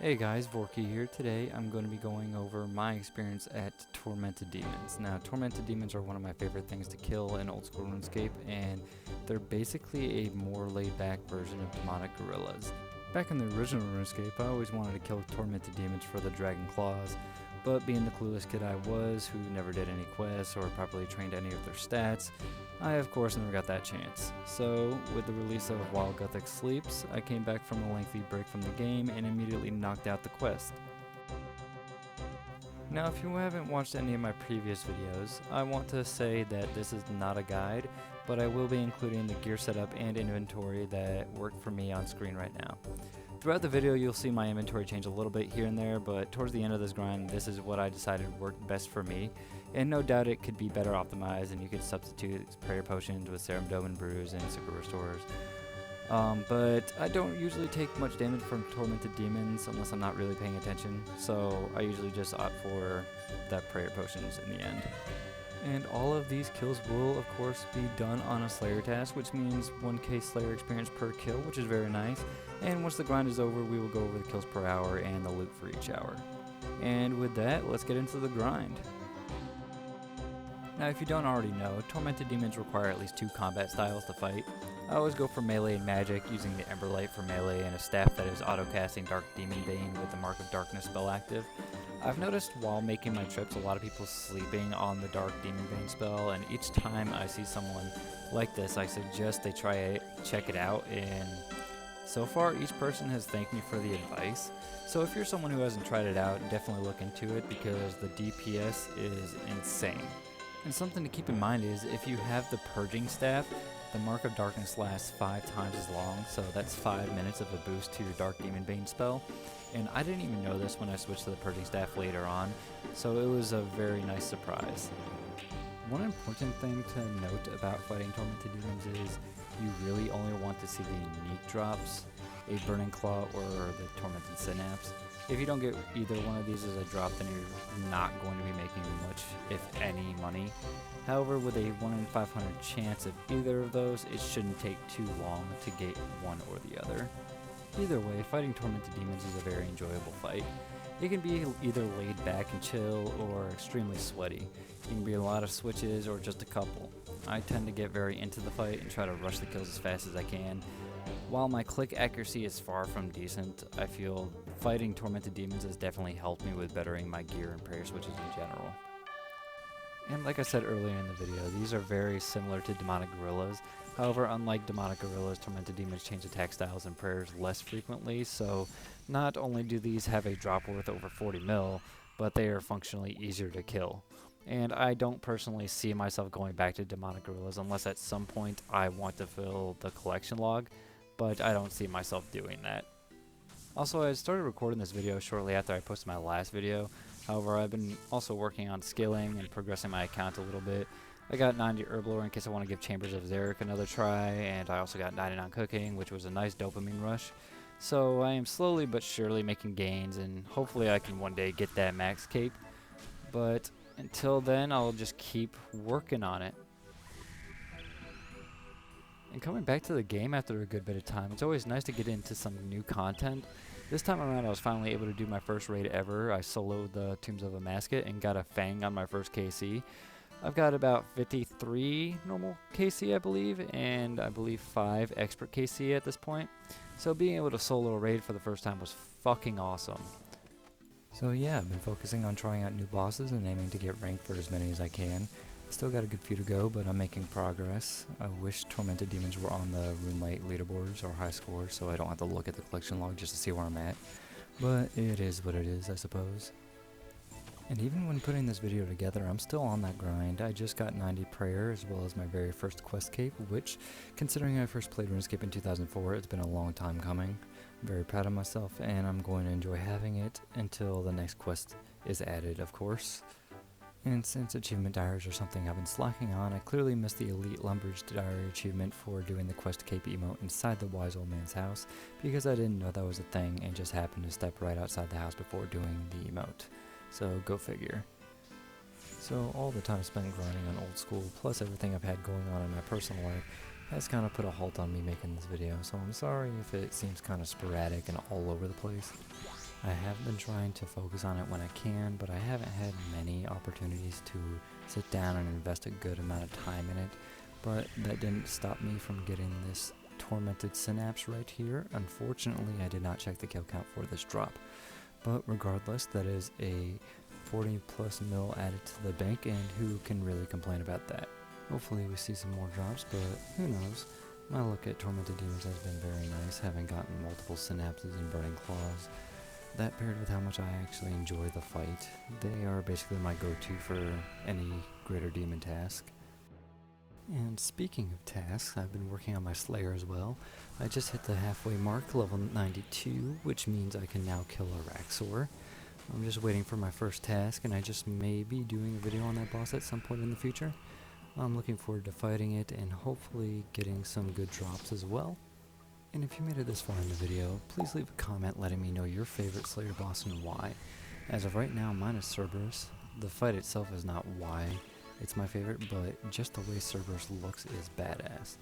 Hey guys, Vorky here. Today I'm going to be going over my experience at Tormented Demons. Now, Tormented Demons are one of my favorite things to kill in old school RuneScape, and they're basically a more laid back version of demonic gorillas. Back in the original RuneScape, I always wanted to kill Tormented Demons for the Dragon Claws, but being the clueless kid I was, who never did any quests or properly trained any of their stats, I of course never got that chance. So, with the release of Wild Gothic Sleeps, I came back from a lengthy break from the game and immediately knocked out the quest. Now, if you haven't watched any of my previous videos, I want to say that this is not a guide, but I will be including the gear setup and inventory that work for me on screen right now. Throughout the video, you'll see my inventory change a little bit here and there, but towards the end of this grind, this is what I decided worked best for me, and no doubt it could be better optimized, and you could substitute prayer potions with Serum Dome and Brews and Super Restorers. But I don't usually take much damage from Tormented Demons unless I'm not really paying attention, so I usually just opt for that prayer potions in the end. And all of these kills will, of course, be done on a Slayer task, which means 1k Slayer experience per kill, which is very nice. And once the grind is over, we will go over the kills per hour and the loot for each hour. And with that, let's get into the grind. Now, if you don't already know, Tormented Demons require at least 2 combat styles to fight. I always go for melee and magic, using the Emberlight for melee and a staff that is auto-casting Dark Demon Bane with the Mark of Darkness spell active. I've noticed while making my trips a lot of people sleeping on the Dark Demon Bane spell, and each time I see someone like this I suggest they try it, check it out, and so far each person has thanked me for the advice. So if you're someone who hasn't tried it out, definitely look into it because the DPS is insane. And something to keep in mind is if you have the Purging Staff, the Mark of Darkness lasts 5 times as long, so that's 5 minutes of a boost to your Dark Demon Bane spell. And I didn't even know this when I switched to the Purging Staff later on, so it was a very nice surprise. One important thing to note about fighting Tormented Demons is you really only want to see the unique drops, a Burning Claw or the Tormented Synapse. If you don't get either one of these as a drop, then you're not going to be making much, if any, money. However, with a 1 in 500 chance of either of those, it shouldn't take too long to get one or the other. Either way, fighting Tormented Demons is a very enjoyable fight. It can be either laid back and chill or extremely sweaty. It can be a lot of switches or just a couple. I tend to get very into the fight and try to rush the kills as fast as I can. While my click accuracy is far from decent, I feel fighting Tormented Demons has definitely helped me with bettering my gear and prayer switches in general. And like I said earlier in the video, these are very similar to Demonic Gorillas. However, unlike Demonic Gorillas, Tormented Demons change attack styles and prayers less frequently, so not only do these have a drop worth over 40 mil, but they are functionally easier to kill. And I don't personally see myself going back to Demonic Gorillas unless at some point I want to fill the collection log, but I don't see myself doing that. Also, I started recording this video shortly after I posted my last video. However, I've been also working on scaling and progressing my account a little bit. I got 90 Herblore in case I want to give Chambers of Xeric another try, and I also got 99 Cooking, which was a nice dopamine rush. So I am slowly but surely making gains, and hopefully I can one day get that max cape. But until then, I'll just keep working on it. And coming back to the game after a good bit of time, it's always nice to get into some new content. This time around I was finally able to do my first raid ever. I soloed the Tombs of a Masket and got a Fang on my first KC. I've got about 53 normal KC I believe, and I believe 5 expert KC at this point. So being able to solo a raid for the first time was fucking awesome. So yeah, I've been focusing on trying out new bosses and aiming to get ranked for as many as I can. Still got a good few to go, but I'm making progress. I wish Tormented Demons were on the RuneLite leaderboards or high scores, so I don't have to look at the collection log just to see where I'm at. But it is what it is, I suppose. And even when putting this video together, I'm still on that grind. I just got 90 prayer as well as my very first quest cape, which, considering I first played RuneScape in 2004, it's been a long time coming. I'm very proud of myself, and I'm going to enjoy having it until the next quest is added, of course. And since achievement diaries are something I've been slacking on, I clearly missed the Elite Lumbridge diary achievement for doing the quest cape emote inside the wise old man's house because I didn't know that was a thing and just happened to step right outside the house before doing the emote. So go figure. So all the time spent grinding on old school plus everything I've had going on in my personal life has kind of put a halt on me making this video, so I'm sorry if it seems kind of sporadic and all over the place. I have been trying to focus on it when I can, but I haven't had many opportunities to sit down and invest a good amount of time in it. But that didn't stop me from getting this Tormented Synapse right here. Unfortunately, I did not check the kill count for this drop. But regardless, that is a 40 plus mil added to the bank, and who can really complain about that? Hopefully we see some more drops, but who knows? My look at Tormented Demons has been very nice, having gotten multiple synapses and burning claws. That paired with how much I actually enjoy the fight, they are basically my go-to for any greater demon task. And speaking of tasks, I've been working on my Slayer as well. I just hit the halfway mark, level 92, which means I can now kill a Raxor. I'm just waiting for my first task, and I just may be doing a video on that boss at some point in the future. I'm looking forward to fighting it and hopefully getting some good drops as well. And if you made it this far in the video, please leave a comment letting me know your favorite Slayer boss and why. As of right now, mine is Cerberus. The fight itself is not why it's my favorite, but just the way Cerberus looks is badass.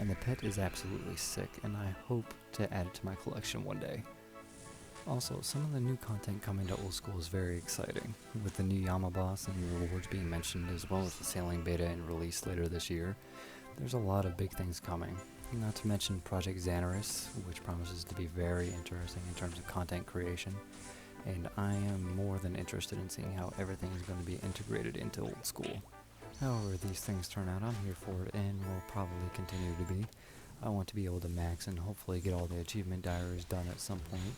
And the pet is absolutely sick, and I hope to add it to my collection one day. Also, some of the new content coming to Old School is very exciting, with the new Yama boss and rewards being mentioned, as well as the sailing beta and release later this year. There's a lot of big things coming, not to mention Project Xanaris, which promises to be very interesting in terms of content creation, and I am more than interested in seeing how everything is going to be integrated into Old School. However these things turn out, I'm here for it, and will probably continue to be. I want to be able to max and hopefully get all the achievement diaries done at some point.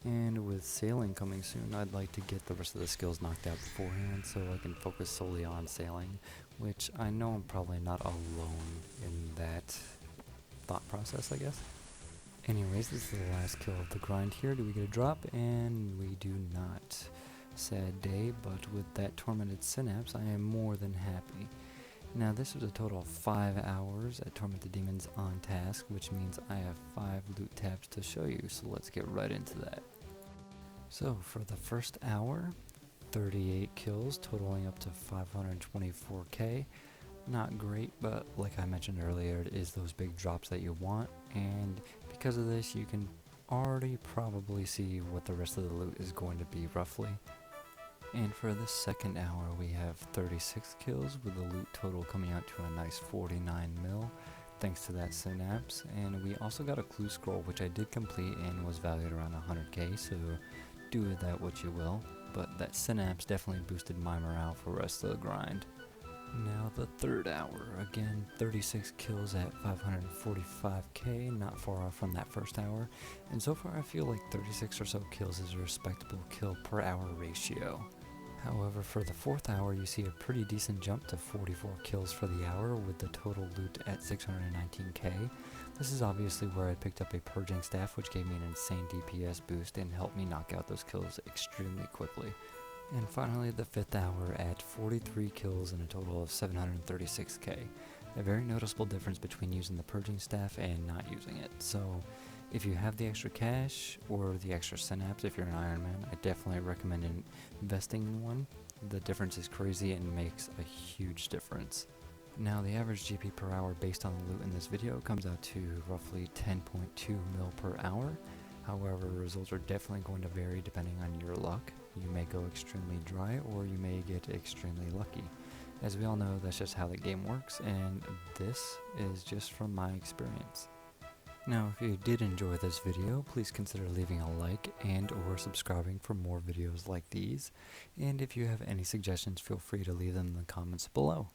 And with sailing coming soon, I'd like to get the rest of the skills knocked out beforehand so I can focus solely on sailing, which I know I'm probably not alone in that thought process, I guess. Anyways, this is the last kill of the grind here. Do we get a drop? And we do not. Sad day, but with that Tormented Synapse, I am more than happy. Now this was a total of 5 hours at Tormented Demons on task, which means I have 5 loot tabs to show you, so let's get right into that. So for the first hour, 38 kills, totaling up to 524k. Not great, but like I mentioned earlier, it is those big drops that you want, and because of this you can already probably see what the rest of the loot is going to be roughly. And for the second hour we have 36 kills, with the loot total coming out to a nice 49 mil, thanks to that synapse. And we also got a clue scroll, which I did complete and was valued around 100k, so do with that what you will. But that synapse definitely boosted my morale for the rest of the grind. Now the third hour, again 36 kills at 545k, not far off from that first hour. And so far I feel like 36 or so kills is a respectable kill per hour ratio. However, for the fourth hour you see a pretty decent jump to 44 kills for the hour, with the total loot at 619k. This is obviously where I picked up a purging staff, which gave me an insane DPS boost and helped me knock out those kills extremely quickly. And finally the fifth hour at 43 kills and a total of 736k. A very noticeable difference between using the purging staff and not using it. So if you have the extra cash or the extra synapse, if you're an Iron Man, I definitely recommend investing in one. The difference is crazy and makes a huge difference. Now the average GP per hour based on the loot in this video comes out to roughly 10.2 mil per hour. However, results are definitely going to vary depending on your luck. You may go extremely dry or you may get extremely lucky. As we all know, that's just how the game works, and this is just from my experience. Now, if you did enjoy this video, please consider leaving a like and or subscribing for more videos like these. And if you have any suggestions, feel free to leave them in the comments below.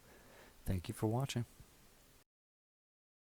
Thank you for watching.